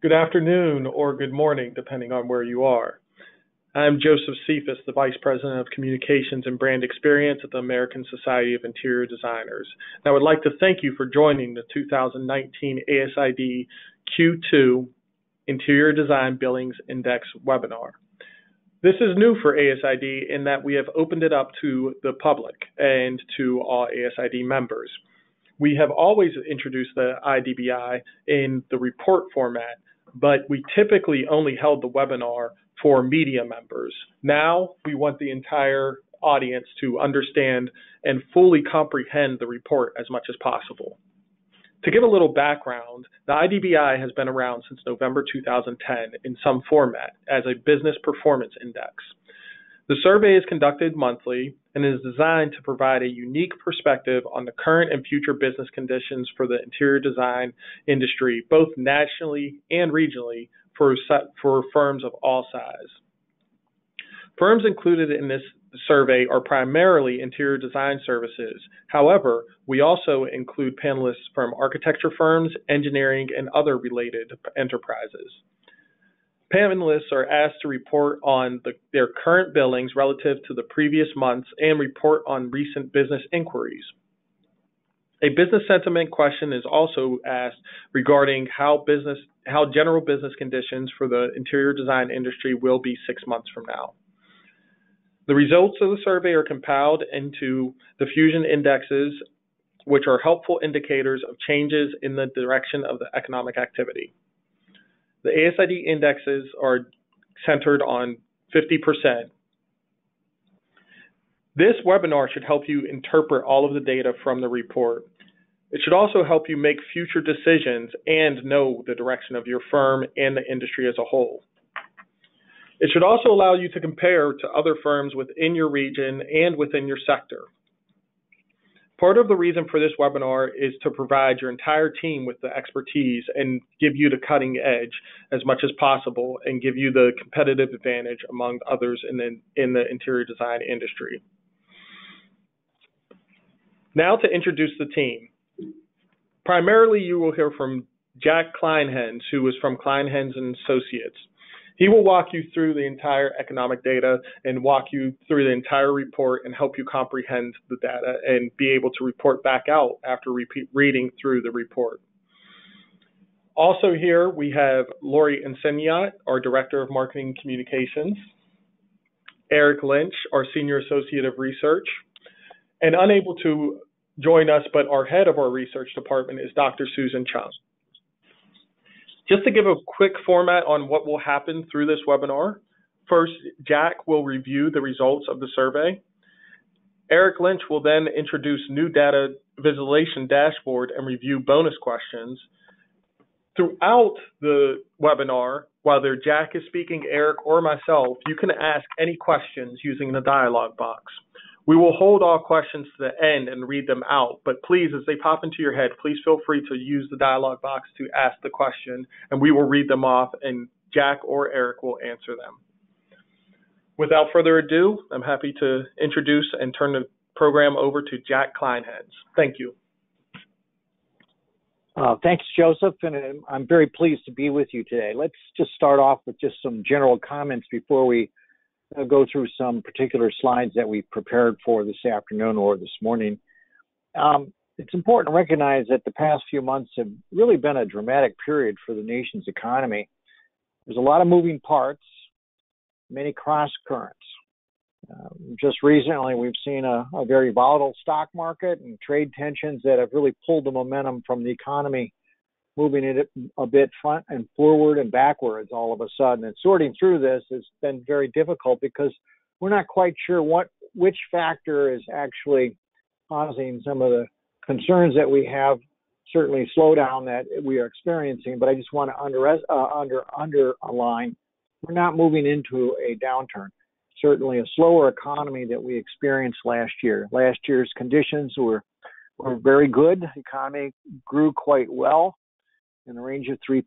Good afternoon or good morning, depending on where you are. I'm Joseph Cephas, the Vice President of Communications and Brand Experience at the American Society of Interior Designers. And I would like to thank you for joining the 2019 ASID Q2 Interior Design Billings Index webinar. This is new for ASID in that we have opened it up to the public and to all ASID members. We have always introduced the IDBI in the report format, but we typically only held the webinar for media members. Now we want the entire audience to understand and fully comprehend the report as much as possible. To give a little background, the IDBI has been around since November 2010 in some format as a business performance index. The survey is conducted monthly and is designed to provide a unique perspective on the current and future business conditions for the interior design industry, both nationally and regionally, for firms of all size. Firms included in this survey are primarily interior design services. However, we also include panelists from architecture firms, engineering, and other related enterprises. Panelists are asked to report on their current billings relative to the previous months and report on recent business inquiries. A business sentiment question is also asked regarding how general business conditions for the interior design industry will be 6 months from now. The results of the survey are compiled into the Fusion indexes, which are helpful indicators of changes in the direction of the economic activity. The ASID indexes are centered on 50%. This webinar should help you interpret all of the data from the report. It should also help you make future decisions and know the direction of your firm and the industry as a whole. It should also allow you to compare to other firms within your region and within your sector. Part of the reason for this webinar is to provide your entire team with the expertise and give you the cutting edge as much as possible and give you the competitive advantage among others in the interior design industry. Now to introduce the team. Primarily, you will hear from Jack Kleinhens, who is from Kleinhens and Associates. He will walk you through the entire economic data and walk you through the entire report and help you comprehend the data and be able to report back out after reading through the report. Also here we have Lori Inseniat, our Director of Marketing Communications, Eric Lynch, our Senior Associate of Research, and unable to join us but our head of our research department is Dr. Susan Chung. Just to give a quick format on what will happen through this webinar, first, Jack will review the results of the survey. Eric Lynch will then introduce new data visualization dashboard and review bonus questions. Throughout the webinar, whether Jack is speaking, Eric, or myself, you can ask any questions using the dialog box. We will hold all questions to the end and read them out, but please, as they pop into your head, please feel free to use the dialog box to ask the question, and we will read them off, and Jack or Eric will answer them. Without further ado, I'm happy to introduce and turn the program over to Jack Kleinhens. Thank you. Thanks, Joseph, and I'm very pleased to be with you today. Let's just start off with just some general comments before we go through some particular slides that we prepared for this afternoon or this morning. it's important to recognize that the past few months have really been a dramatic period for the nation's economy. There's a lot of moving parts, many cross currents. Just recently, we've seen a very volatile stock market and trade tensions that have really pulled the momentum from the economy, moving it a bit front and forward and backwards all of a sudden. And sorting through this has been very difficult because we're not quite sure which factor is actually causing some of the concerns that we have, certainly slowdown that we are experiencing. But I just want to underline, we're not moving into a downturn. Certainly a slower economy that we experienced last year. Last year's conditions were very good. The economy grew quite well in the range of 3%.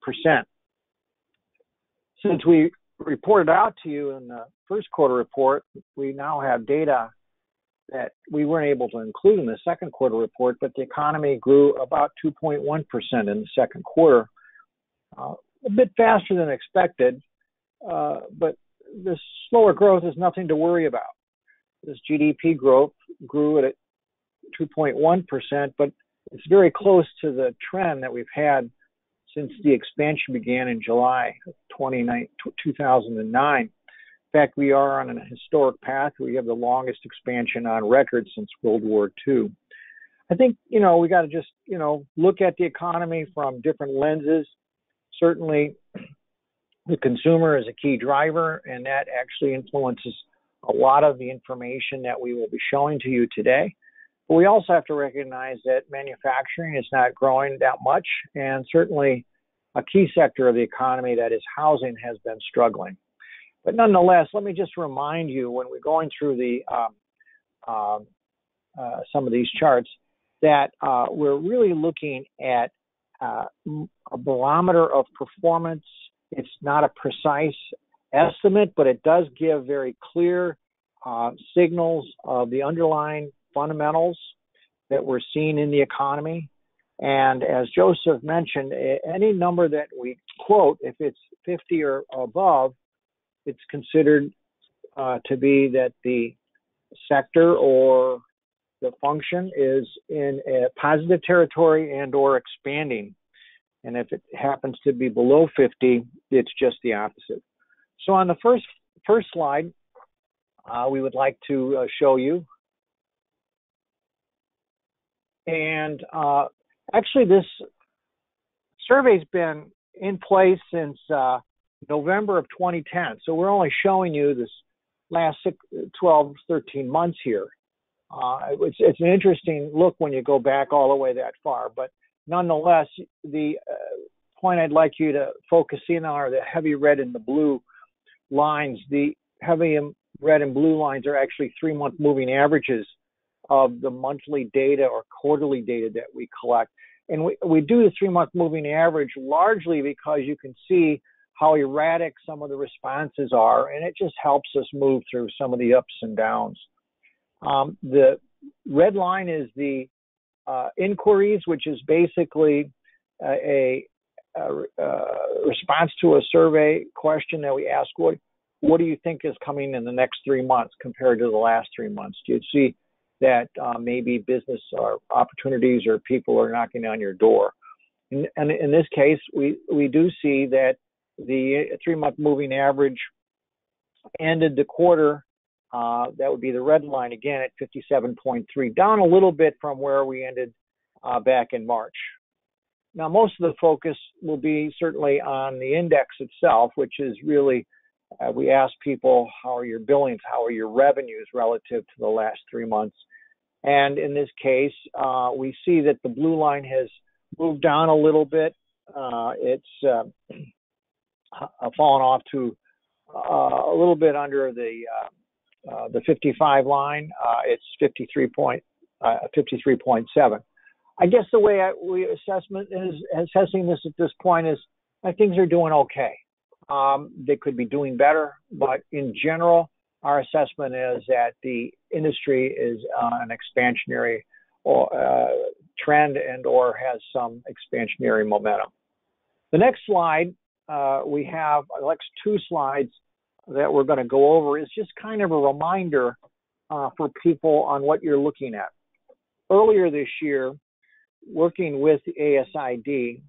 Since we reported out to you in the first quarter report, we now have data that we weren't able to include in the second quarter report, but the economy grew about 2.1% in the second quarter, a bit faster than expected, but this slower growth is nothing to worry about. This GDP growth grew at 2.1%, but it's very close to the trend that we've had since the expansion began in July of 2009. In fact, we are on a historic path. We have the longest expansion on record since World War II. I think, we got to just, look at the economy from different lenses. Certainly, the consumer is a key driver, and that actually influences a lot of the information that we will be showing to you today. But we also have to recognize that manufacturing is not growing that much, and certainly a key sector of the economy, that is housing, has been struggling. But nonetheless, let me just remind you, when we're going through the some of these charts, that we're really looking at a barometer of performance. It's not a precise estimate, but it does give very clear signals of the underlying fundamentals that we're seeing in the economy. And as Joseph mentioned, any number that we quote, if it's 50 or above, it's considered to be that the sector or the function is in a positive territory and or expanding. And if it happens to be below 50, it's just the opposite. So on the first slide, we would like to show you. And actually, this survey's been in place since November of 2010. So we're only showing you this last 12, 13 months here. It's an interesting look when you go back all the way that far. But nonetheless, the point I'd like you to focus in on are the heavy red and the blue lines. The heavy red and blue lines are actually 3-month moving averages of the monthly data or quarterly data that we collect. And we do the 3-month moving average largely because you can see how erratic some of the responses are, and it just helps us move through some of the ups and downs. The red line is the inquiries, which is basically a response to a survey question that we ask, what do you think is coming in the next 3 months compared to the last 3 months? Do you see that maybe business or opportunities or people are knocking on your door? And in this case, we do see that the 3-month moving average ended the quarter, that would be the red line again, at 57.3, down a little bit from where we ended back in March. Now, most of the focus will be certainly on the index itself, which is really, we ask people, how are your billings, how are your revenues relative to the last 3 months? And in this case, we see that the blue line has moved down a little bit. It's fallen off to a little bit under the 55 line. It's 53.7. I guess the way we assessing this at this point is things are doing okay. They could be doing better, but in general, our assessment is that the industry is an expansionary trend and or has some expansionary momentum. The next slide, we have the next 2 slides that we're going to go over is just kind of a reminder for people on what you're looking at. Earlier this year, working with the ASID,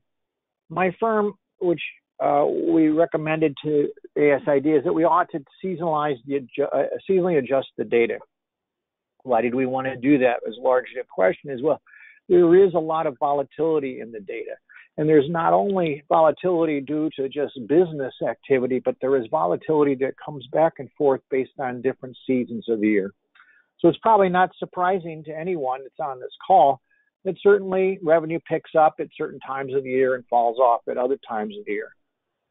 my firm, which we recommended to ASID, is that we ought to seasonally adjust the data. Why did we want to do that? Was largely a question as well. There is a lot of volatility in the data. And there's not only volatility due to just business activity, but there is volatility that comes back and forth based on different seasons of the year. So it's probably not surprising to anyone that's on this call that certainly revenue picks up at certain times of the year and falls off at other times of the year.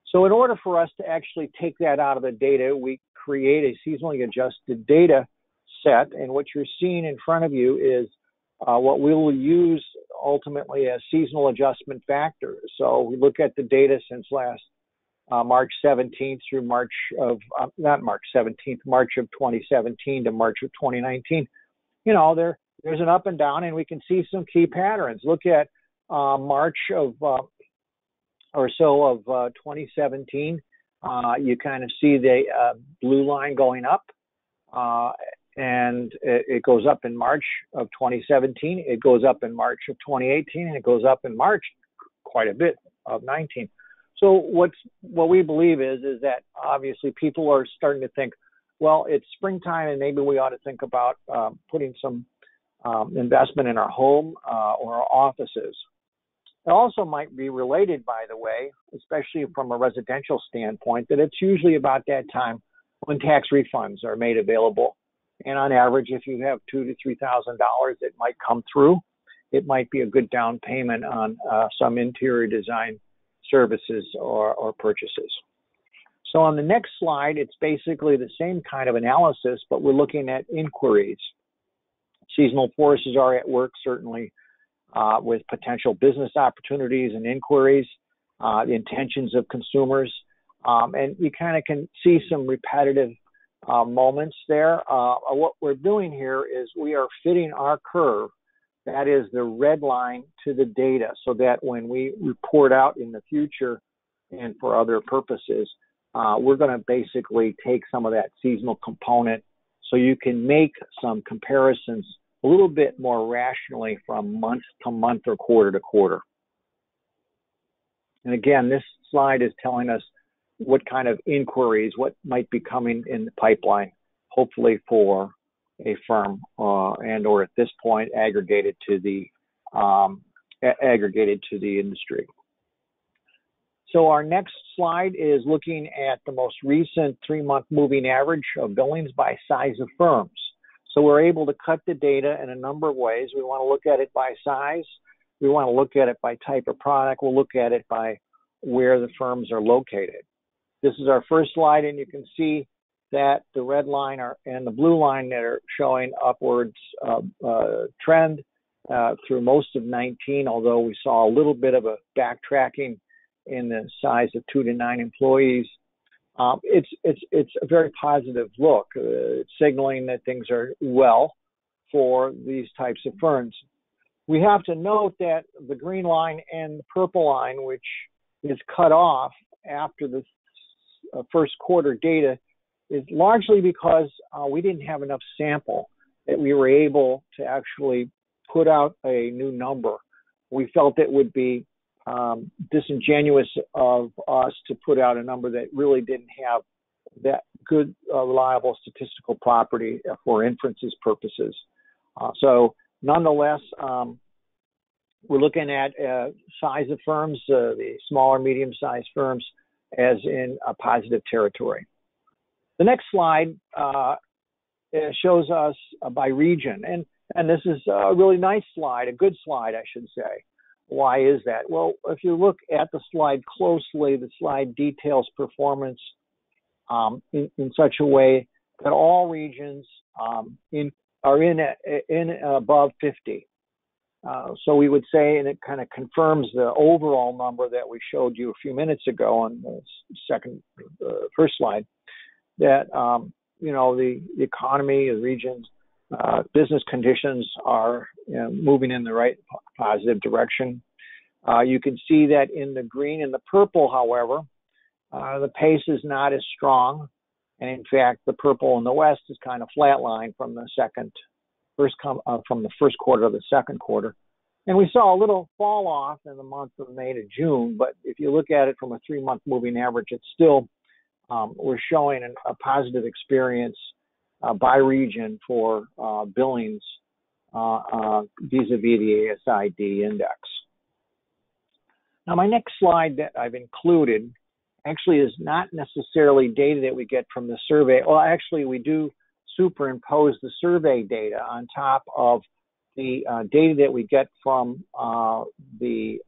So in order for us to actually take that out of the data, we create a seasonally adjusted data set. And what you're seeing in front of you is what we will use ultimately as seasonal adjustment factors. So we look at the data since last March 17th through March of 2017 to March of 2019. You know, there's an up and down, and we can see some key patterns. Look at March of 2017. You kind of see the blue line going up. And it goes up in March of 2017, it goes up in March of 2018, and it goes up in March quite a bit of 19. So what we believe is that obviously people are starting to think, well, it's springtime and maybe we ought to think about putting some investment in our home or our offices. It also might be related, by the way, especially from a residential standpoint, that it's usually about that time when tax refunds are made available. And on average, if you have $2,000 to $3,000, it might come through. It might be a good down payment on some interior design services or purchases. So on the next slide, it's basically the same kind of analysis, but we're looking at inquiries. Seasonal forces are at work, certainly, with potential business opportunities and inquiries, the intentions of consumers. And you kind of can see some repetitive moments there. What we're doing here is we are fitting our curve, that is the red line, to the data, so that when we report out in the future and for other purposes, we're going to basically take some of that seasonal component so you can make some comparisons a little bit more rationally from month to month or quarter to quarter. And again, this slide is telling us what kind of inquiries, what might be coming in the pipeline, hopefully for a firm, and or at this point aggregated to the industry. So our next slide is looking at the most recent 3-month moving average of billings by size of firms. So we're able to cut the data in a number of ways. We want to look at it by size. We want to look at it by type of product. We'll look at it by where the firms are located. This is our first slide, and you can see that the red line and the blue line that are showing upwards trend through most of 19, although we saw a little bit of a backtracking in the size of 2 to 9 employees. It's a very positive look. It's signaling that things are well for these types of firms. We have to note that the green line and the purple line, which is cut off after the first quarter data, is largely because we didn't have enough sample that we were able to actually put out a new number. We felt it would be disingenuous of us to put out a number that really didn't have that good, reliable statistical property for inferences purposes. So nonetheless, we're looking at size of firms, the smaller, medium-sized firms, as in a positive territory. The next slide shows us by region, and this is a really nice slide, a good slide, I should say. Why is that? Well, if you look at the slide closely, the slide details performance in such a way that all regions are in above 50. So we would say, and it kind of confirms the overall number that we showed you a few minutes ago on the first slide, that the economy, the regions, business conditions are moving in the right positive direction. You can see that in the green and the purple, however, the pace is not as strong, and in fact, the purple in the west is kind of flatlined from the first quarter to the second quarter. And we saw a little fall off in the month of May to June, but if you look at it from a 3-month moving average, it's still, we're showing a positive experience by region for Billings vis-a-vis the ASID index. Now, my next slide that I've included actually is not necessarily data that we get from the survey. Well, actually, we do superimpose the survey data on top of the data that we get from the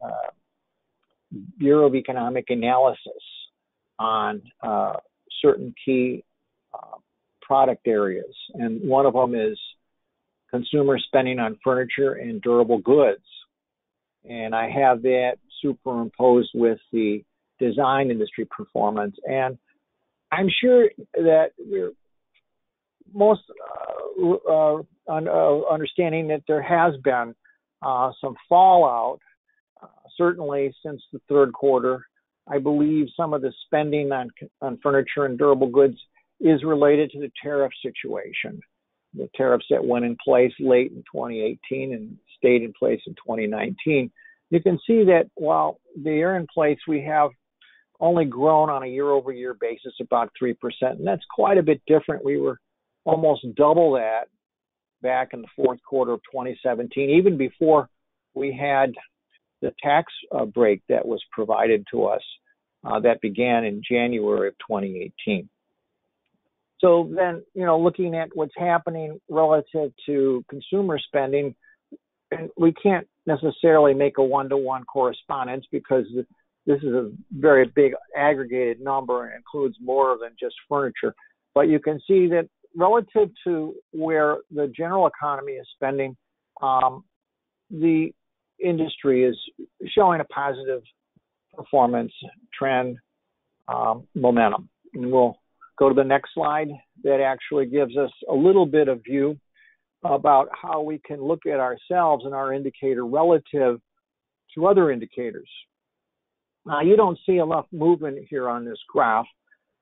Bureau of Economic Analysis on certain key product areas. And one of them is consumer spending on furniture and durable goods. And I have that superimposed with the design industry performance. And I'm sure that we're most understanding that there has been some fallout, certainly since the third quarter. I believe some of the spending on furniture and durable goods is related to the tariff situation. The tariffs that went in place late in 2018 and stayed in place in 2019. You can see that while they are in place, we have only grown on a year-over-year basis about 3%, and that's quite a bit different. We were almost double that back in the fourth quarter of 2017, even before we had the tax break that was provided to us that began in January of 2018. So then, looking at what's happening relative to consumer spending, and we can't necessarily make a one-to-one correspondence because this is a very big aggregated number and includes more than just furniture. But you can see that relative to where the general economy is spending, the industry is showing a positive performance trend, momentum. And we'll go to the next slide that actually gives us a little bit of view about how we can look at ourselves and our indicator relative to other indicators. Now, you don't see enough movement here on this graph,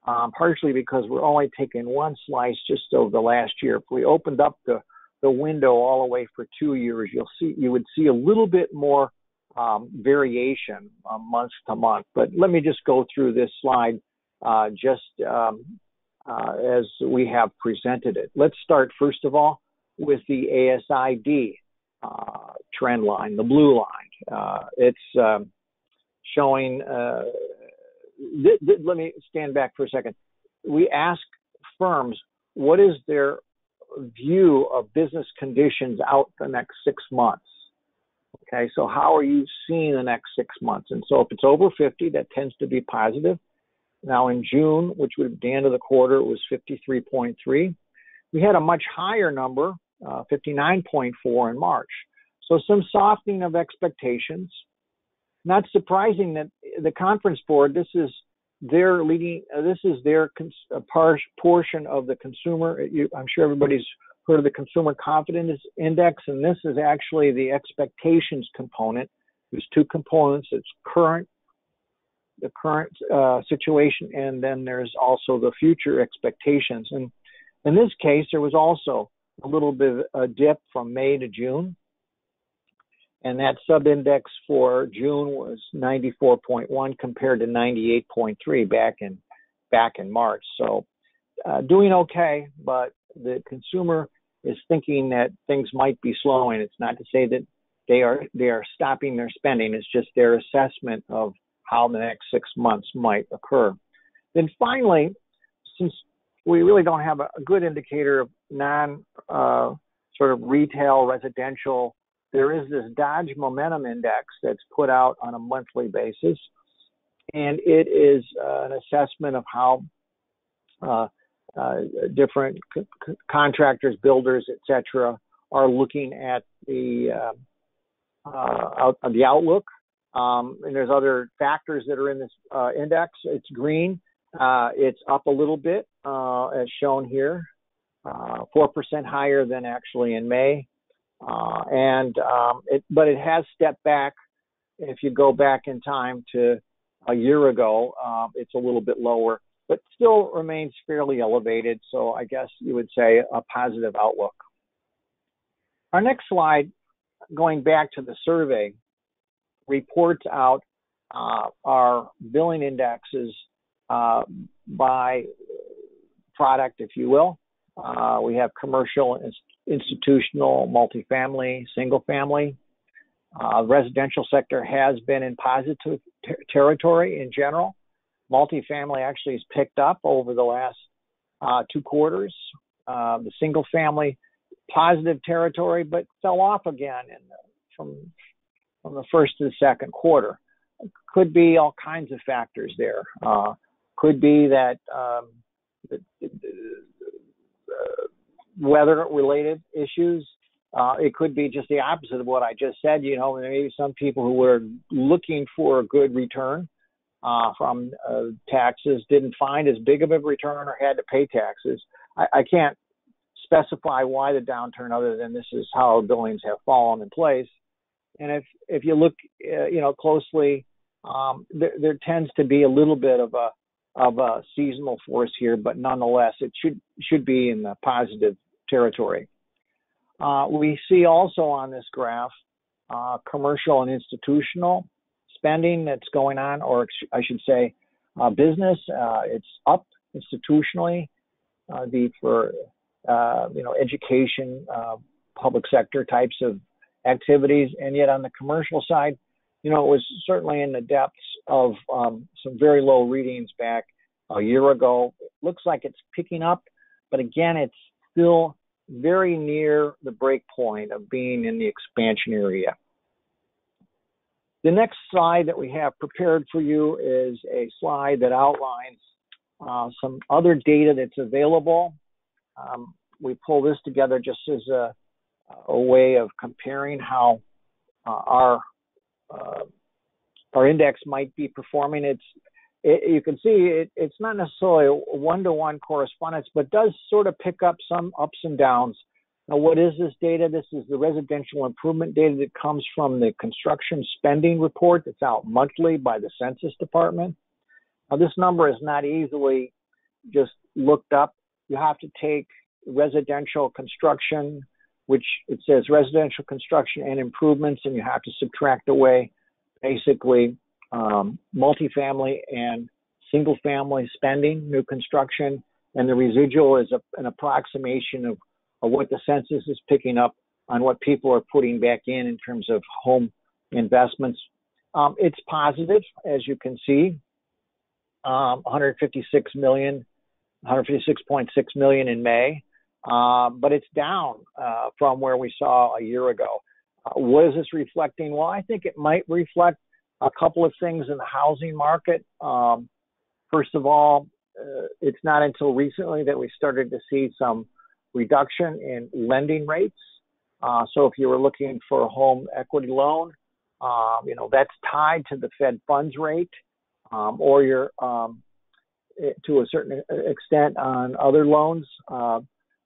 partially because we're only taking one slice just over the last year. If we opened up the window all the way for 2 years, you would see a little bit more variation month to month. But let me just go through this slide as we have presented it. Let's start first of all with the ASID trend line, the blue line. It's showing, let me stand back for a second. We ask firms, what is their view of business conditions out the next 6 months? Okay, so how are you seeing the next 6 months? And so if it's over 50, that tends to be positive. Now in June, which would be the end of the quarter, it was 53.3. We had a much higher number, 59.4 in March. So some softening of expectations. Not surprising that the Conference Board, this is their portion of the consumer. I'm sure everybody's heard of the Consumer Confidence Index, and this is actually the expectations component. There's two components. It's the current situation, and then there's also the future expectations. And in this case, there was also a little bit of a dip from May to June. And that subindex for June was 94.1 compared to 98.3 back in March. So doing okay, but the consumer is thinking that things might be slowing. It's not to say that they are stopping their spending. It's just their assessment of how the next 6 months might occur. Then finally, since we really don't have a good indicator of sort of retail, residential, there is this Dodge Momentum Index that's put out on a monthly basis, and it is an assessment of how different contractors, builders, etc., are looking at the outlook. And there's other factors that are in this index. It's green. It's up a little bit, as shown here, 4% higher than actually in May. But it has stepped back. If you go back in time to a year ago, it's a little bit lower, but still remains fairly elevated. So I guess you would say a positive outlook. Our next slide going back to the survey, reports out our billing indexes by product, if you will. We have commercial, institutional, multifamily, single family. Residential sector has been in positive territory in general. Multifamily actually has picked up over the last 2 quarters. The single family positive territory, but fell off again from the first to the second quarter. Could be all kinds of factors there. Could be that weather-related issues. It could be just the opposite of what I just said. Maybe some people who were looking for a good return from taxes didn't find as big of a return or had to pay taxes. I can't specify why the downturn, other than this is how billings have fallen in place. And if you look, closely, there tends to be a little bit of a seasonal force here, but nonetheless, it should be in the positive territory. We see also on this graph commercial and institutional spending that's going on, or I should say business. It's up institutionally, for education, public sector types of activities, and yet on the commercial side, it was certainly in the depths of some very low readings back a year ago. It looks like it's picking up, but again, it's still very near the break point of being in the expansion area. The next slide that we have prepared for you is a slide that outlines some other data that's available. We pull this together just as a way of comparing how our index might be performing. You can see it's not necessarily a one-to-one correspondence, but does sort of pick up some ups and downs. Now, what is this data? This is the residential improvement data that comes from the construction spending report that's out monthly by the Census Department. Now, this number is not easily just looked up. You have to take residential construction, which it says residential construction and improvements, and you have to subtract away basically multifamily and single family spending, new construction, and the residual is an approximation of what the census is picking up on what people are putting back in terms of home investments. It's positive, as you can see, 156 million, 156.6 million in May, but it's down from where we saw a year ago. What is this reflecting? Well, I think it might reflect a couple of things in the housing market. First of all, it's not until recently that we started to see some reduction in lending rates. So if you were looking for a home equity loan, that's tied to the Fed funds rate, or you're to a certain extent on other loans.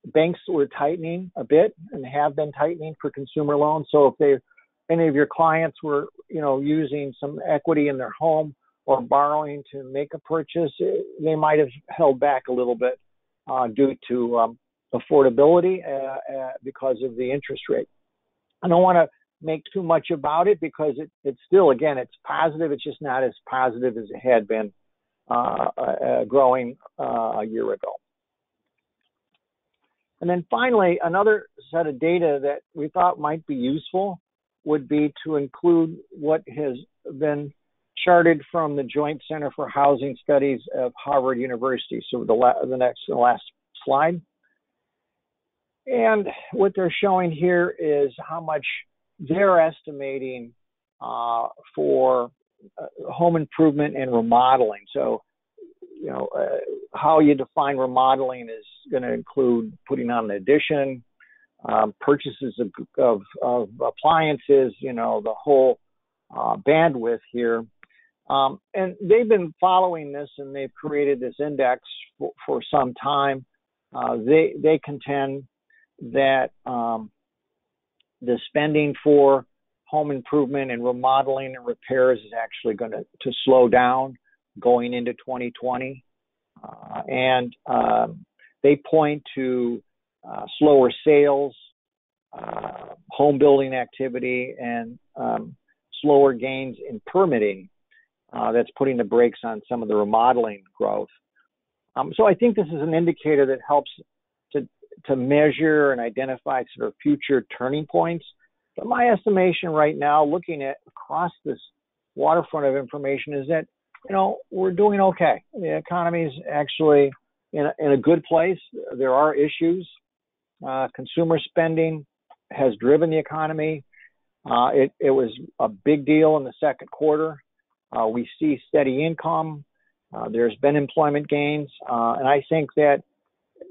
Banks were tightening a bit and have been tightening for consumer loans. So if any of your clients were, using some equity in their home or borrowing to make a purchase, they might have held back a little bit due to affordability because of the interest rate. I don't want to make too much about it because it's still, again, it's positive. It's just not as positive as it had been growing a year ago. And then finally, another set of data that we thought might be useful would be to include what has been charted from the Joint Center for Housing Studies of Harvard University. So the last slide. And what they're showing here is how much they're estimating for home improvement and remodeling. So, how you define remodeling is going to include putting on an addition, purchases of appliances, the whole bandwidth here. And they've been following this, and they've created this index for some time. They contend that the spending for home improvement and remodeling and repairs is actually going to slow down going into 2020. And they point to slower sales, home building activity and slower gains in permitting. That's putting the brakes on some of the remodeling growth. So I think this is an indicator that helps to measure and identify sort of future turning points. But my estimation right now, looking at across this waterfront of information, is that we're doing okay. The economy is actually in a good place. There are issues. Consumer spending has driven the economy. It was a big deal in the second quarter. We see steady income. There's been employment gains. And I think that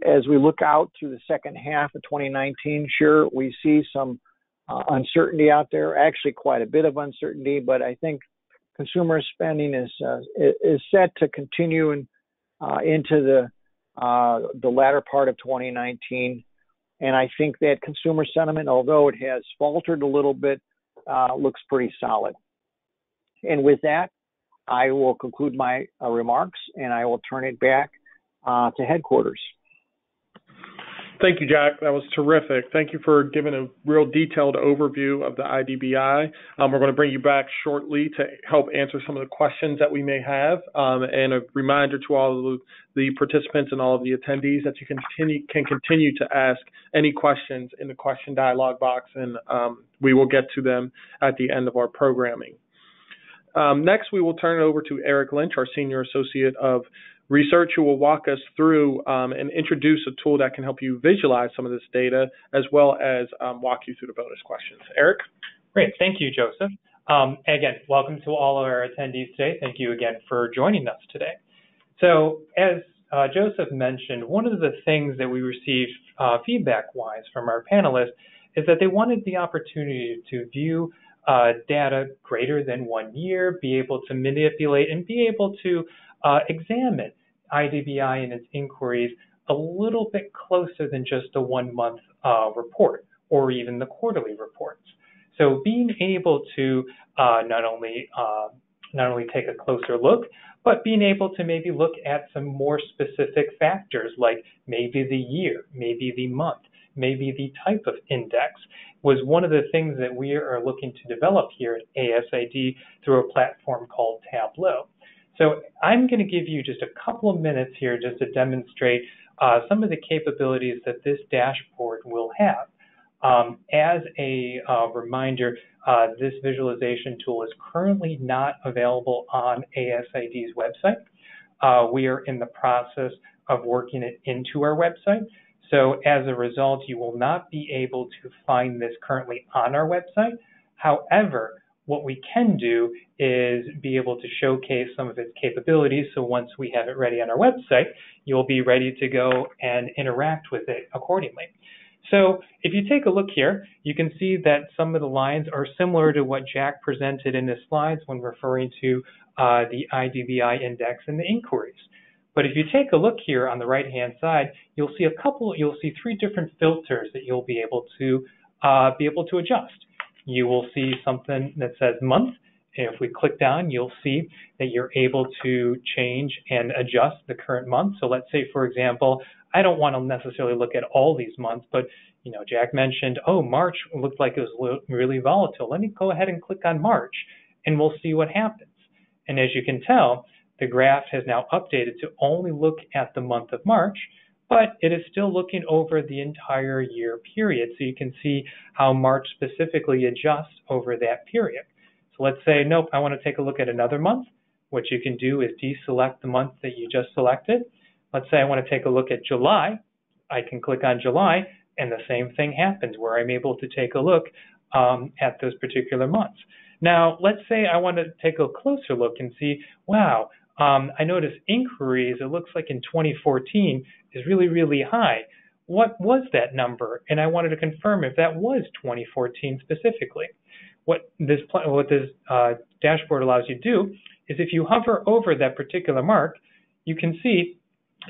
as we look out through the second half of 2019, sure, we see some uncertainty out there, actually quite a bit of uncertainty, but I think consumer spending is set to continue into the latter part of 2019. And I think that consumer sentiment, although it has faltered a little bit, looks pretty solid. And with that, I will conclude my remarks, and I will turn it back to headquarters. Thank you, Jack. That was terrific. Thank you for giving a real detailed overview of the IDBI. We're going to bring you back shortly to help answer some of the questions that we may have. And a reminder to all of the participants and all of the attendees that you can continue to ask any questions in the question dialog box, and we will get to them at the end of our programming. Next, we will turn it over to Eric Lynch, our Senior Associate of Research, who will walk us through and introduce a tool that can help you visualize some of this data, as well as walk you through the bonus questions. Eric? Great. Thank you, Joseph. Again, welcome to all of our attendees today. Thank you again for joining us today. So as Joseph mentioned, one of the things that we received feedback-wise from our panelists is that they wanted the opportunity to view data greater than 1 year, be able to manipulate, and be able to examine IDBI and its inquiries a little bit closer than just a 1 month report or even the quarterly reports. So being able to not only take a closer look, but being able to maybe look at some more specific factors like maybe the year, maybe the month, maybe the type of index was one of the things that we are looking to develop here at ASID through a platform called Tableau. So I'm going to give you just a couple of minutes here just to demonstrate some of the capabilities that this dashboard will have. As a reminder, this visualization tool is currently not available on ASID's website. We are in the process of working it into our website. So as a result, you will not be able to find this currently on our website. However, what we can do is be able to showcase some of its capabilities. So once we have it ready on our website, you'll be ready to go and interact with it accordingly. So if you take a look here, you can see that some of the lines are similar to what Jack presented in his slides when referring to the IDBI index and the inquiries. But if you take a look here on the right-hand side, you'll see three different filters that you'll be able to adjust. You will see something that says month. And if we click down, you'll see that you're able to change and adjust the current month. So let's say, for example, I don't want to necessarily look at all these months, but Jack mentioned, March looked like it was really volatile. Let me go ahead and click on March, and we'll see what happens. And as you can tell, the graph has now updated to only look at the month of March, but it is still looking over the entire year period. So you can see how March specifically adjusts over that period. So let's say, nope, I want to take a look at another month. What you can do is deselect the month that you just selected. Let's say I want to take a look at July. I can click on July, and the same thing happens where I'm able to take a look at those particular months. Now, let's say I want to take a closer look and see, wow, I noticed inquiries, it looks like in 2014 is really, really high. What was that number? And I wanted to confirm if that was 2014 specifically. What this dashboard allows you to do is if you hover over that particular mark, you can see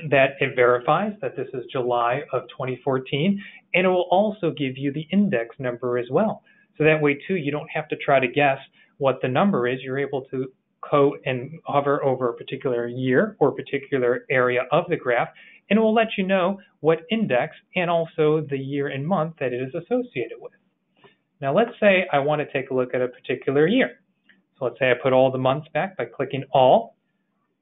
that it verifies that this is July of 2014, and it will also give you the index number as well. So that way, too, you don't have to try to guess what the number is. You're able to and hover over a particular year or particular area of the graph, and it will let you know what index and also the year and month that it is associated with. Now let's say I want to take a look at a particular year. So let's say I put all the months back by clicking all.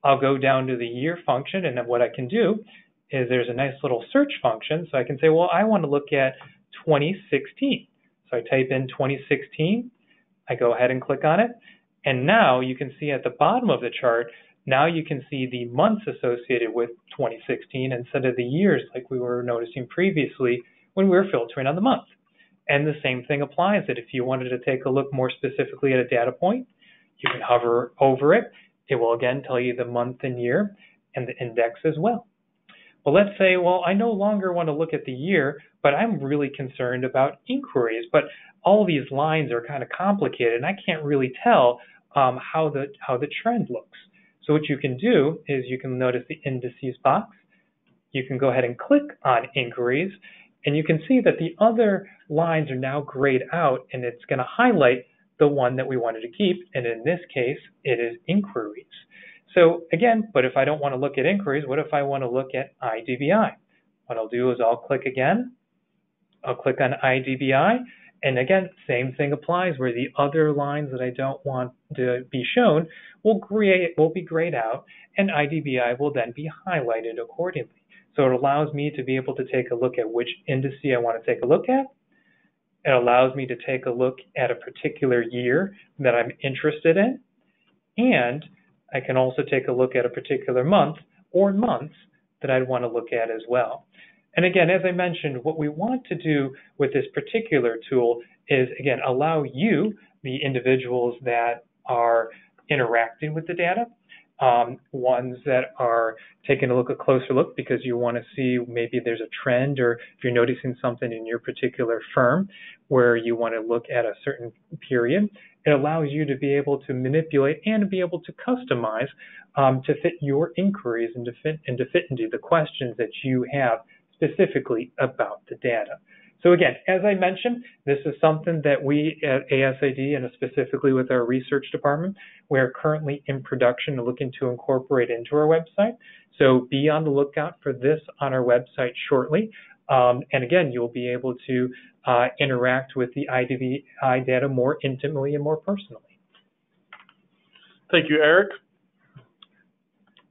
I'll go down to the year function, and then what I can do is there's a nice little search function. So I can say, well, I want to look at 2016. So I type in 2016, I go ahead and click on it, and now you can see at the bottom of the chart, now you can see the months associated with 2016 instead of the years like we were noticing previously when we were filtering on the month. And the same thing applies that if you wanted to take a look more specifically at a data point, you can hover over it. It will again tell you the month and year and the index as well. Well, let's say, well, I no longer want to look at the year, but I'm really concerned about inquiries. But all these lines are kind of complicated, and I can't really tell how the trend looks. So what you can do is you can notice the indices box. You can go ahead and click on inquiries, and you can see that the other lines are now grayed out, and it's going to highlight the one that we wanted to keep, and in this case, it is inquiries. So again, but if I don't want to look at inquiries, what if I want to look at IDBI? What I'll do is I'll click again. I'll click on IDBI, and again, same thing applies where the other lines that I don't want to be shown will be grayed out, and IDBI will then be highlighted accordingly. So it allows me to be able to take a look at which indice I want to take a look at. It allows me to take a look at a particular year that I'm interested in, and I can also take a look at a particular month or months that I'd want to look at as well. And again, as I mentioned, what we want to do with this particular tool is, again, allow you, the individuals that are interacting with the data, ones that are taking a closer look because you want to see maybe there's a trend, or if you're noticing something in your particular firm where you want to look at a certain period. It allows you to be able to manipulate and to be able to customize to fit your inquiries and to fit into the questions that you have specifically about the data. So again, as I mentioned, this is something that we at ASID, and specifically with our research department, we're currently in production and looking to incorporate into our website. So be on the lookout for this on our website shortly. And again, you'll be able to interact with the IDBI data more intimately and more personally. Thank you, Eric.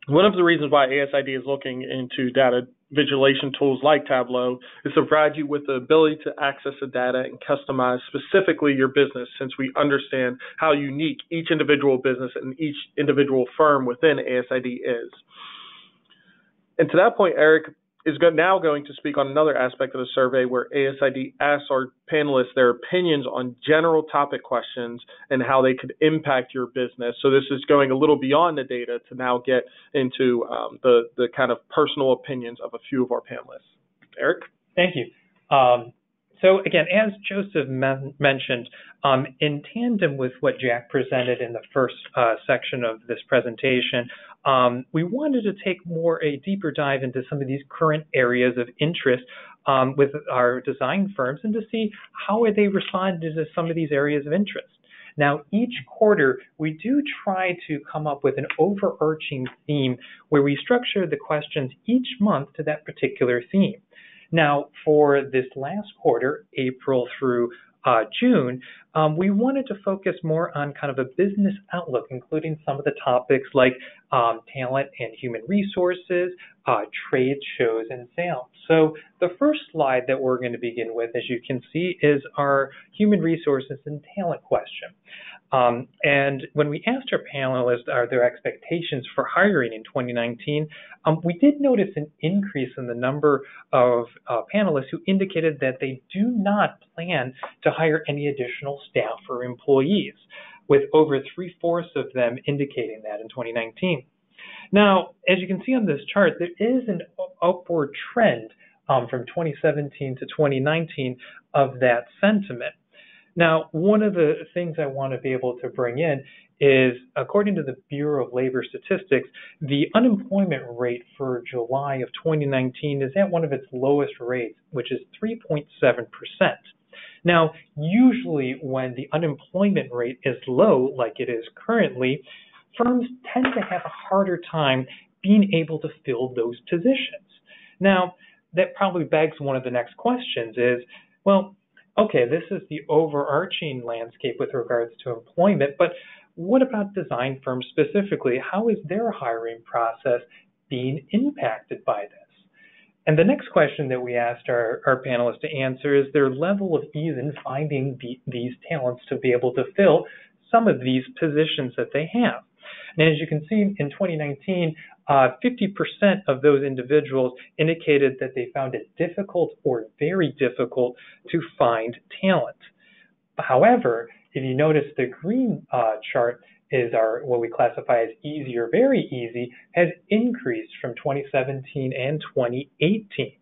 One of the reasons why ASID is looking into data visualization tools like Tableau is to provide you with the ability to access the data and customize specifically your business, since we understand how unique each individual business and each individual firm within ASID is. And to that point, Eric is now going to speak on another aspect of the survey where ASID asks our panelists their opinions on general topic questions and how they could impact your business. So this is going a little beyond the data to now get into the kind of personal opinions of a few of our panelists. Eric? Thank you. So again, as Joseph mentioned, in tandem with what Jack presented in the first section of this presentation, we wanted to take a deeper dive into some of these current areas of interest with our design firms and to see how are they responding to some of these areas of interest. Now, each quarter, we do try to come up with an overarching theme where we structure the questions each month to that particular theme. Now, for this last quarter, April through June, we wanted to focus more on kind of a business outlook, including some of the topics like talent and human resources, trade shows, and sales. So the first slide that we're going to begin with, as you can see, is our human resources and talent question. And when we asked our panelists their expectations for hiring in 2019, we did notice an increase in the number of panelists who indicated that they do not plan to hire any additional staff or employees, with over 3/4 of them indicating that in 2019. Now, as you can see on this chart, there is an upward trend from 2017 to 2019 of that sentiment. Now, one of the things I want to be able to bring in is, according to the Bureau of Labor Statistics, the unemployment rate for July of 2019 is at one of its lowest rates, which is 3.7%. Now, usually when the unemployment rate is low, like it is currently, firms tend to have a harder time being able to fill those positions. Now, that probably begs one of the next questions is, well, okay, this is the overarching landscape with regards to employment, but what about design firms specifically? How is their hiring process being impacted by this? And the next question that we asked our panelists to answer is their level of ease in finding these talents to be able to fill some of these positions that they have. And as you can see in 2019, 50% of those individuals indicated that they found it difficult or very difficult to find talent. However, if you notice the green chart is what we classify as easy or very easy, has increased from 2017 and 2018.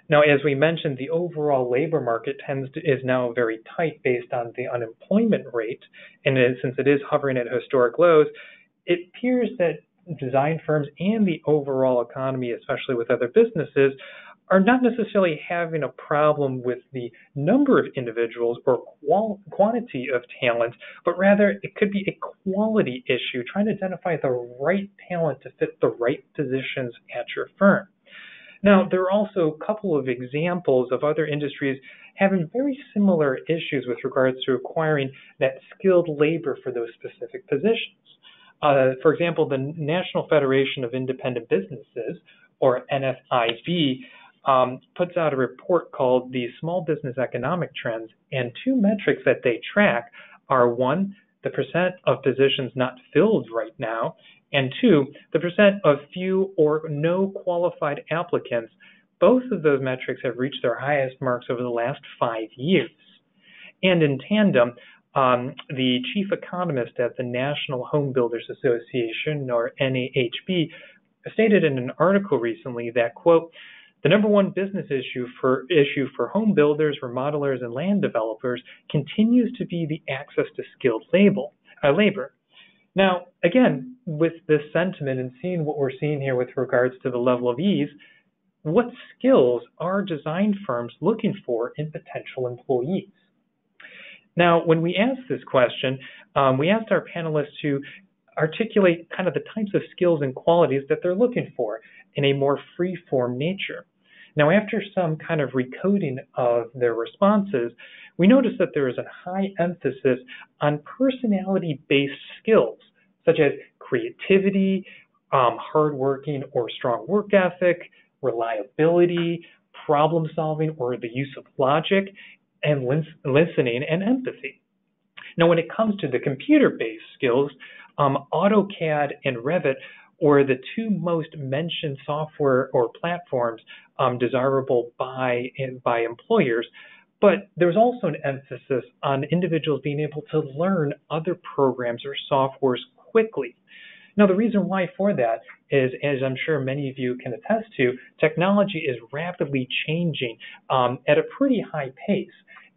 Now, as we mentioned, the overall labor market is now very tight based on the unemployment rate, and since it is hovering at historic lows, it appears that design firms and the overall economy, especially with other businesses, are not necessarily having a problem with the number of individuals or quantity of talent, but rather it could be a quality issue, trying to identify the right talent to fit the right positions at your firm. Now, there are also a couple of examples of other industries having very similar issues with regards to acquiring that skilled labor for those specific positions. For example, the National Federation of Independent Businesses, or NFIB, puts out a report called the Small Business Economic Trends, and two metrics that they track are one, the percent of positions not filled right now, and two, the percent of few or no qualified applicants. Both of those metrics have reached their highest marks over the last 5 years. And in tandem, the chief economist at the National Home Builders Association, or NAHB, stated in an article recently that, quote, the number one business issue for home builders, remodelers, and land developers continues to be the access to skilled labor. Now, again, with this sentiment and seeing what we're seeing here with regards to the level of ease, what skills are design firms looking for in potential employees? Now, when we asked this question, we asked our panelists to articulate kind of the types of skills and qualities that they're looking for in a more free-form nature. Now, after some kind of recoding of their responses, we noticed that there is a high emphasis on personality-based skills, such as creativity, hardworking or strong work ethic, reliability, problem solving or the use of logic, and listening and empathy. Now, when it comes to the computer-based skills, AutoCAD and Revit were the two most mentioned software or platforms desirable by employers, but there's also an emphasis on individuals being able to learn other programs or softwares quickly. Now, the reason why for that is, as I'm sure many of you can attest to, technology is rapidly changing at a pretty high pace.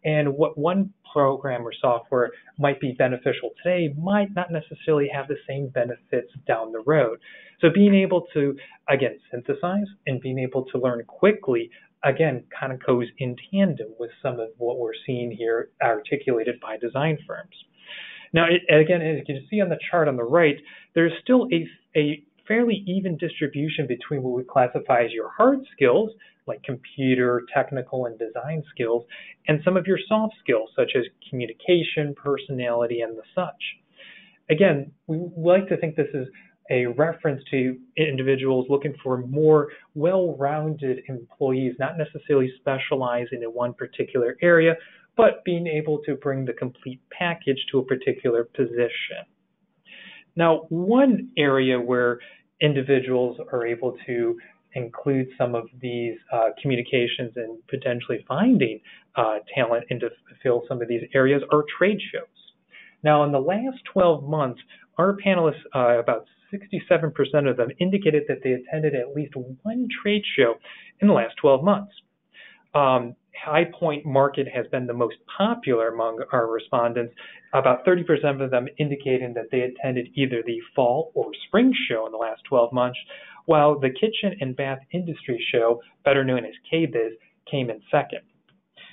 And what one program or software might be beneficial today might not necessarily have the same benefits down the road. So being able to, again, synthesize and being able to learn quickly, again, kind of goes in tandem with some of what we're seeing here articulated by design firms. Now, again, as you can see on the chart on the right, there's still a fairly even distribution between what we classify as your hard skills, like computer, technical, and design skills, and some of your soft skills, such as communication, personality, and the such. Again, we like to think this is a reference to individuals looking for more well-rounded employees, not necessarily specializing in one particular area, but being able to bring the complete package to a particular position. Now, one area where individuals are able to include some of these communications and potentially finding talent and to fill some of these areas are trade shows. Now, in the last 12 months, our panelists, about 67% of them, indicated that they attended at least one trade show in the last 12 months. High Point Market has been the most popular among our respondents, about 30% of them indicating that they attended either the fall or spring show in the last 12 months, while the Kitchen and Bath Industry Show, better known as KBIS, came in second.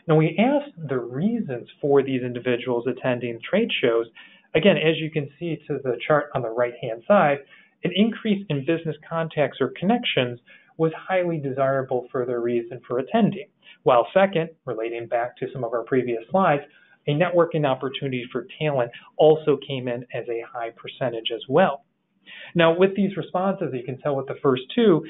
Now, we asked the reasons for these individuals attending trade shows. Again, as you can see to the chart on the right-hand side, an increase in business contacts or connections was highly desirable for their reason for attending. While second, relating back to some of our previous slides, a networking opportunity for talent also came in as a high percentage as well. Now, with these responses, you can tell with the first two,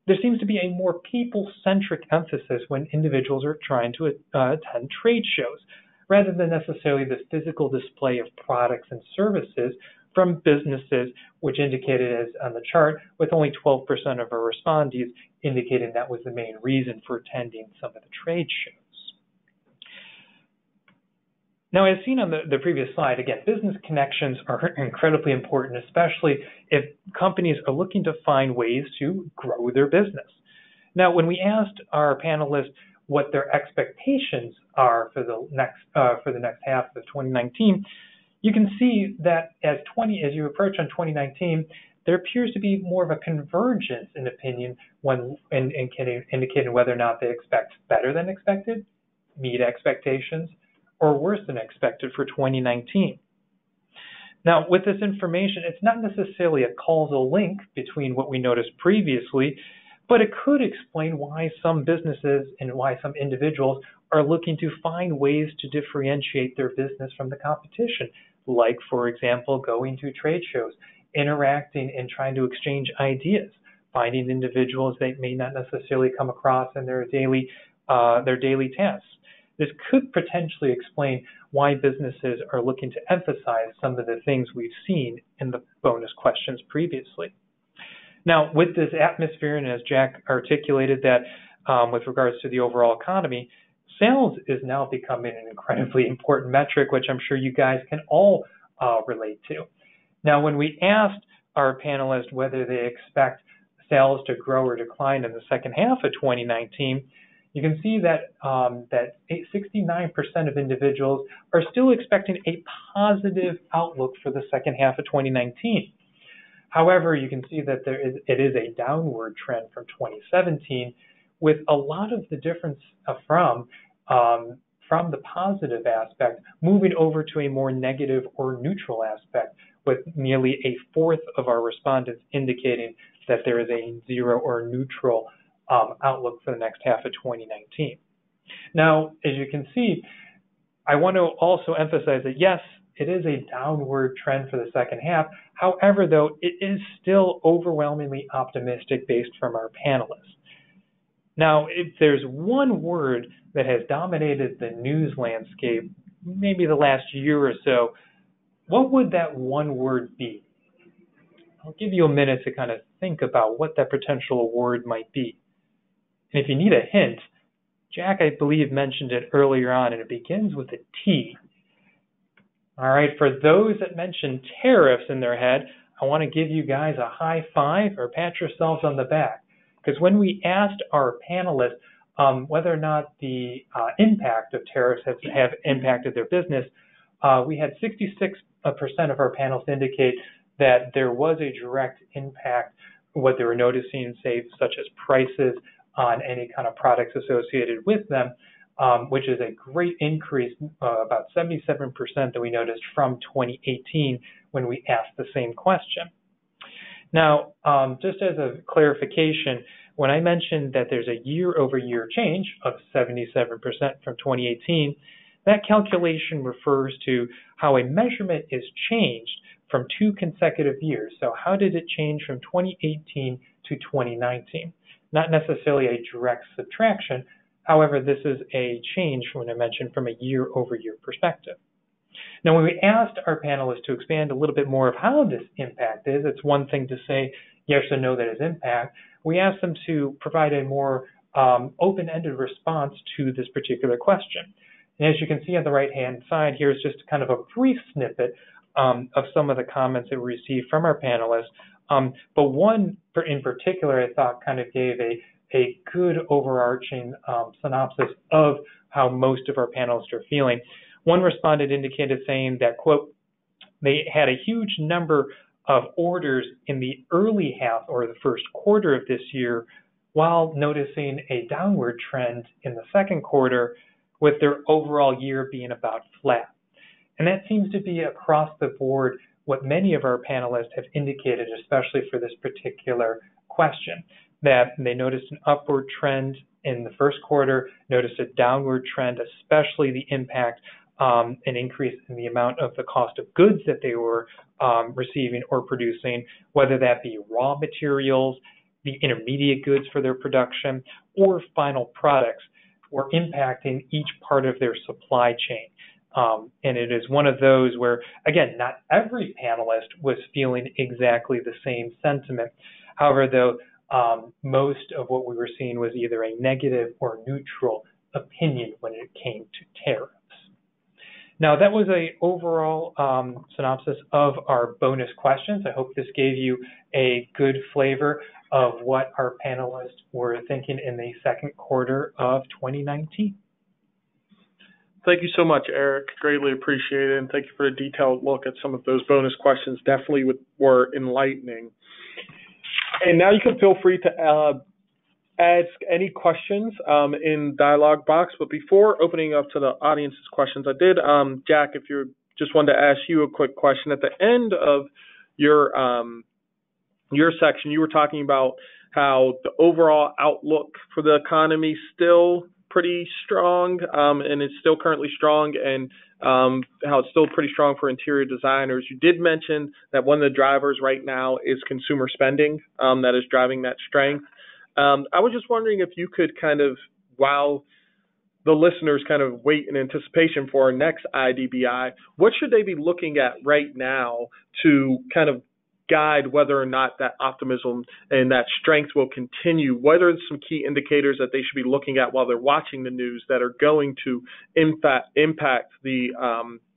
there seems to be a more people-centric emphasis when individuals are trying to attend trade shows, rather than necessarily the physical display of products and services from businesses, which indicated as on the chart, with only 12% of our respondees indicating that was the main reason for attending some of the trade shows. Now, as seen on the previous slide, again, business connections are incredibly important, especially if companies are looking to find ways to grow their business. Now, when we asked our panelists what their expectations are for the next half of 2019, you can see that as you approach on 2019, there appears to be more of a convergence in opinion when indicating whether or not they expect better than expected, meet expectations, or worse than expected for 2019. Now, with this information, it's not necessarily a causal link between what we noticed previously, but it could explain why some businesses and why some individuals are looking to find ways to differentiate their business from the competition, like, for example, going to trade shows, interacting and trying to exchange ideas, finding individuals they may not necessarily come across in their daily tasks. This could potentially explain why businesses are looking to emphasize some of the things we've seen in the bonus questions previously. Now, with this atmosphere, and as Jack articulated that with regards to the overall economy, sales is now becoming an incredibly important metric, which I'm sure you guys can all relate to. Now, when we asked our panelists whether they expect sales to grow or decline in the second half of 2019, you can see that 69% of individuals are still expecting a positive outlook for the second half of 2019. However, you can see that it is a downward trend from 2017, with a lot of the difference from the positive aspect moving over to a more negative or neutral aspect, with nearly a fourth of our respondents indicating that there is a zero or neutral outlook for the next half of 2019. Now, as you can see, I want to also emphasize that yes, it is a downward trend for the second half. However, though, it is still overwhelmingly optimistic based from our panelists. Now, if there's one word that has dominated the news landscape, maybe the last year or so, what would that one word be? I'll give you a minute to kind of think about what that potential word might be. And if you need a hint, Jack, I believe, mentioned it earlier on, and it begins with a T. All right, for those that mentioned tariffs in their head, I want to give you guys a high five or pat yourselves on the back. Because when we asked our panelists whether or not the impact of tariffs have impacted their business, we had 66% of our panelists indicate that there was a direct impact, what they were noticing, say, such as prices on any kind of products associated with them, which is a great increase, about 77% that we noticed from 2018 when we asked the same question. Now, just as a clarification, when I mentioned that there's a year-over-year change of 77% from 2018, that calculation refers to how a measurement is changed from 2 consecutive years. So how did it change from 2018 to 2019? Not necessarily a direct subtraction. However, this is a change, when I mentioned, from a year-over-year perspective. Now, when we asked our panelists to expand a little bit more of how this impact is, it's one thing to say yes or no that is impact. We asked them to provide a more open-ended response to this particular question. And as you can see on the right-hand side, here's just kind of a brief snippet of some of the comments that we received from our panelists. But one in particular, I thought, kind of gave a good overarching synopsis of how most of our panelists are feeling. One respondent indicated saying that, quote, they had a huge number of orders in the early half or the first quarter of this year, while noticing a downward trend in the second quarter, with their overall year being about flat. And that seems to be across the board what many of our panelists have indicated, especially for this particular question. that they noticed an upward trend in the first quarter, noticed a downward trend, especially the impact, an increase in the amount of the cost of goods that they were receiving or producing, whether that be raw materials, the intermediate goods for their production, or final products, were impacting each part of their supply chain. And it is one of those where, again, not every panelist was feeling exactly the same sentiment. However, though, most of what we were seeing was either a negative or neutral opinion when it came to tariffs. Now, that was an overall synopsis of our bonus questions. I hope this gave you a good flavor of what our panelists were thinking in the second quarter of 2019. Thank you so much, Eric. Greatly appreciate it, and thank you for a detailed look at some of those bonus questions. Definitely were enlightening. And now you can feel free to ask any questions in dialogue box. But before opening up to the audience's questions, I did, Jack, if you just wanted to ask you a quick question. At the end of your section, you were talking about how the overall outlook for the economy still pretty strong, and it's still currently strong, and how it's still pretty strong for interior designers. You did mention that one of the drivers right now is consumer spending that is driving that strength. I was just wondering if you could kind of, while the listeners kind of wait in anticipation for our next IDBI, what should they be looking at right now to kind of guide whether or not that optimism and that strength will continue? What are some key indicators that they should be looking at while they're watching the news that are going to impact the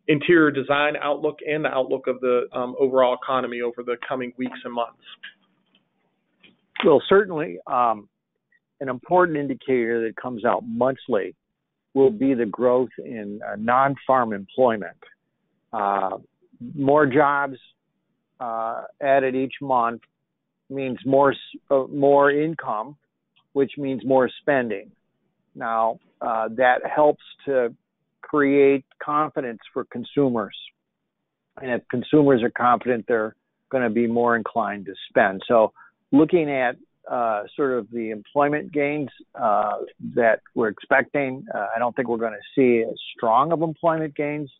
interior design outlook and the outlook of the overall economy over the coming weeks and months? Well, certainly an important indicator that comes out monthly will be the growth in non-farm employment. More jobs added each month means more income, which means more spending. Now, that helps to create confidence for consumers. And if consumers are confident, they're going to be more inclined to spend. So looking at sort of the employment gains that we're expecting, I don't think we're going to see as strong of employment gains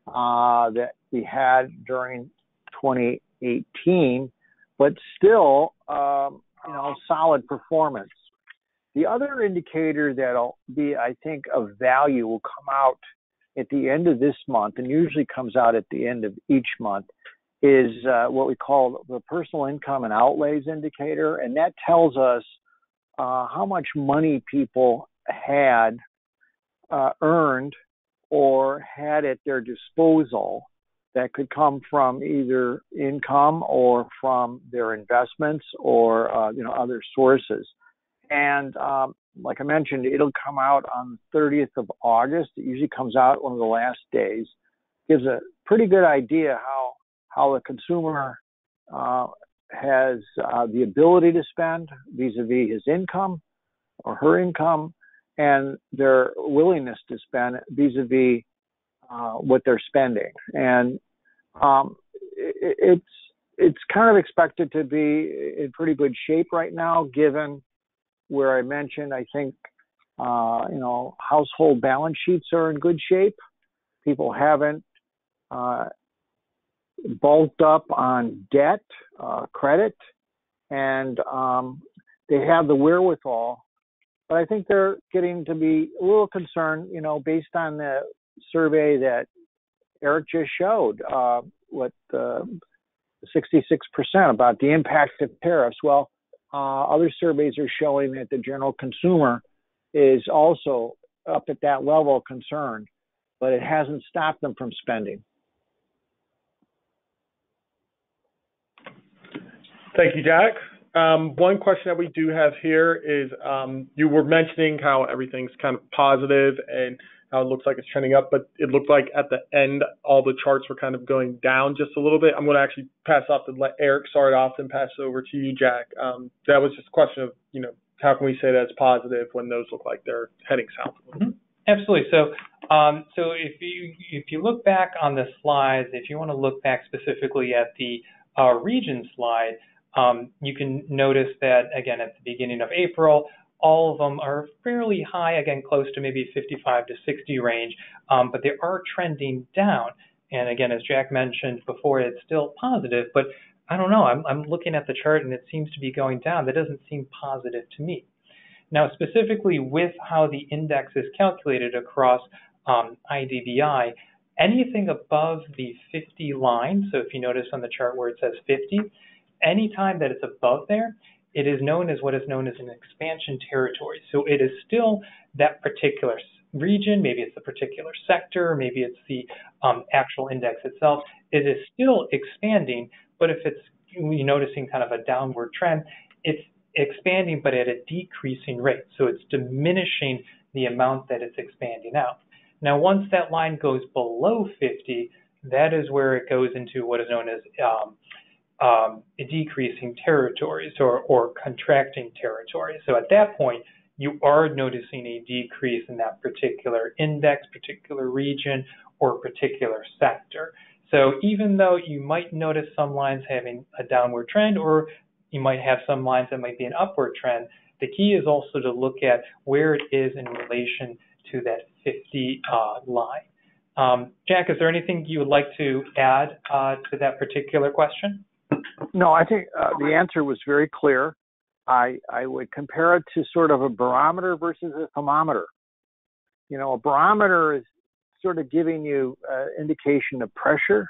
that we had during 2018, but still, solid performance. The other indicator that'll be, I think, of value will come out at the end of this month, and usually comes out at the end of each month, is what we call the personal income and outlays indicator, and that tells us how much money people had earned or had at their disposal that could come from either income or from their investments or other sources. And like I mentioned, it'll come out on the 30th of August. It usually comes out one of the last days. Gives a pretty good idea how the consumer has the ability to spend vis-a-vis his income or her income, and their willingness to spend vis-a-vis what they're spending. And it's kind of expected to be in pretty good shape right now, given where I mentioned, I think, household balance sheets are in good shape. People haven't bulked up on debt, credit, and they have the wherewithal. But I think they're getting to be a little concerned, based on the survey that Eric just showed, 66% about the impact of tariffs. Well, other surveys are showing that the general consumer is also up at that level of concern, but it hasn't stopped them from spending. Thank you, Jack. One question that we do have here is you were mentioning how everything's kind of positive and how it looks like it's trending up, but it looked like at the end all the charts were kind of going down just a little bit. I'm going to actually pass off to let Eric start off and pass it over to you, Jack. That was just a question of, how can we say that's positive when those look like they're heading south? Mm-hmm. Absolutely. So if you look back on the slides, if you want to look back specifically at the region slide, You can notice that, again, at the beginning of April, all of them are fairly high, again, close to maybe 55 to 60 range, but they are trending down. And again, as Jack mentioned before, it's still positive, but I don't know. I'm looking at the chart and it seems to be going down. That doesn't seem positive to me. Now, specifically with how the index is calculated across IDBI, anything above the 50 line, so if you notice on the chart where it says 50, anytime that it's above there, it is known as what is known as an expansion territory. So it is still that particular region, maybe it's the particular sector, maybe it's the actual index itself. It is still expanding, but if it's you're noticing kind of a downward trend, it's expanding but at a decreasing rate. So it's diminishing the amount that it's expanding out. Now, once that line goes below 50, that is where it goes into what is known as decreasing territories or contracting territories. So at that point, you are noticing a decrease in that particular index, particular region, or particular sector. So even though you might notice some lines having a downward trend, or you might have some lines that might be an upward trend, the key is also to look at where it is in relation to that 50 line. Jack, is there anything you would like to add to that particular question? No, I think the answer was very clear. I would compare it to sort of a barometer versus a thermometer. You know, a barometer is sort of giving you indication of pressure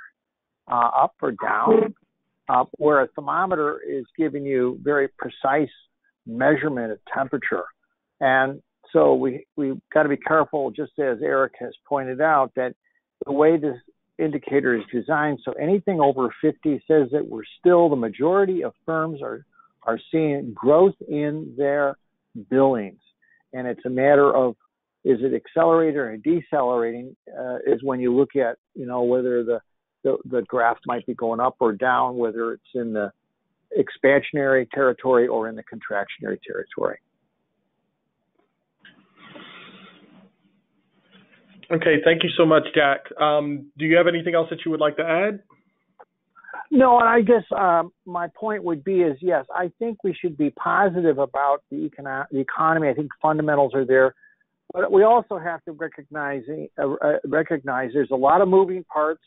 up or down, where a thermometer is giving you very precise measurement of temperature. And so we've got to be careful, just as Eric has pointed out, that the way this indicator is designed, so anything over 50 says that we're still, the majority of firms are seeing growth in their billings. And it's a matter of, is it accelerating or decelerating, is when you look at, you know, whether the graph might be going up or down, whether it's in the expansionary territory or in the contractionary territory. Okay, thank you so much, Jack. Do you have anything else that you would like to add? No, and I guess my point would be is, yes, I think we should be positive about the economy. I think fundamentals are there. But we also have to recognize there's a lot of moving parts.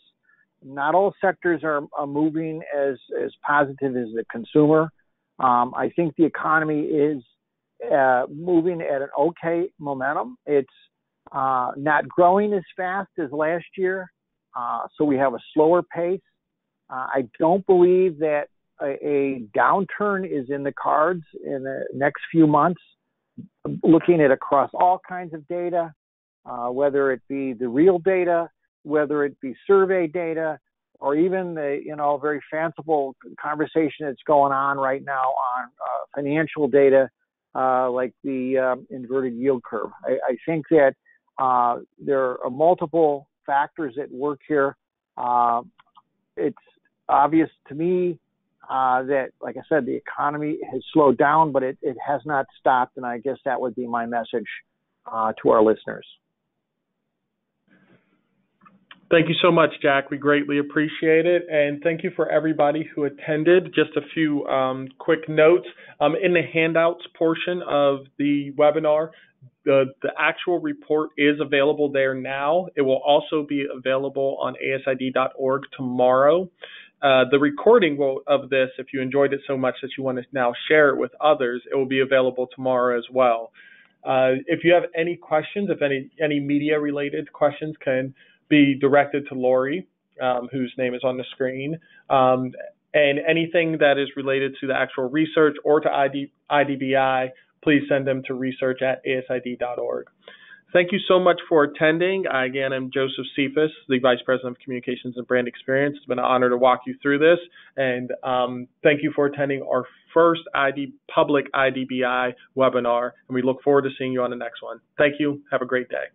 Not all sectors are moving as positive as the consumer. I think the economy is moving at an okay momentum. It's not growing as fast as last year, so we have a slower pace. I don't believe that a downturn is in the cards in the next few months. Looking at across all kinds of data, whether it be the real data, whether it be survey data, or even the very fanciful conversation that's going on right now on financial data, like the inverted yield curve. I think that there are multiple factors at work here. It's obvious to me that, like I said, the economy has slowed down, but it has not stopped, and I guess that would be my message to our listeners. Thank you so much, Jack. We greatly appreciate it, and thank you for everybody who attended. Just a few quick notes. In the handouts portion of the webinar, the actual report is available there now. It will also be available on ASID.org tomorrow. The recording of this, if you enjoyed it so much that you want to now share it with others, it will be available tomorrow as well. If you have any questions, if any media-related questions, can be directed to Lori, whose name is on the screen. And anything that is related to the actual research or to IDBI, please send them to research@asid.org. Thank you so much for attending. Again, I'm Joseph Cephas, the Vice President of Communications and Brand Experience. It's been an honor to walk you through this. And thank you for attending our first public IDBI webinar. And we look forward to seeing you on the next one. Thank you. Have a great day.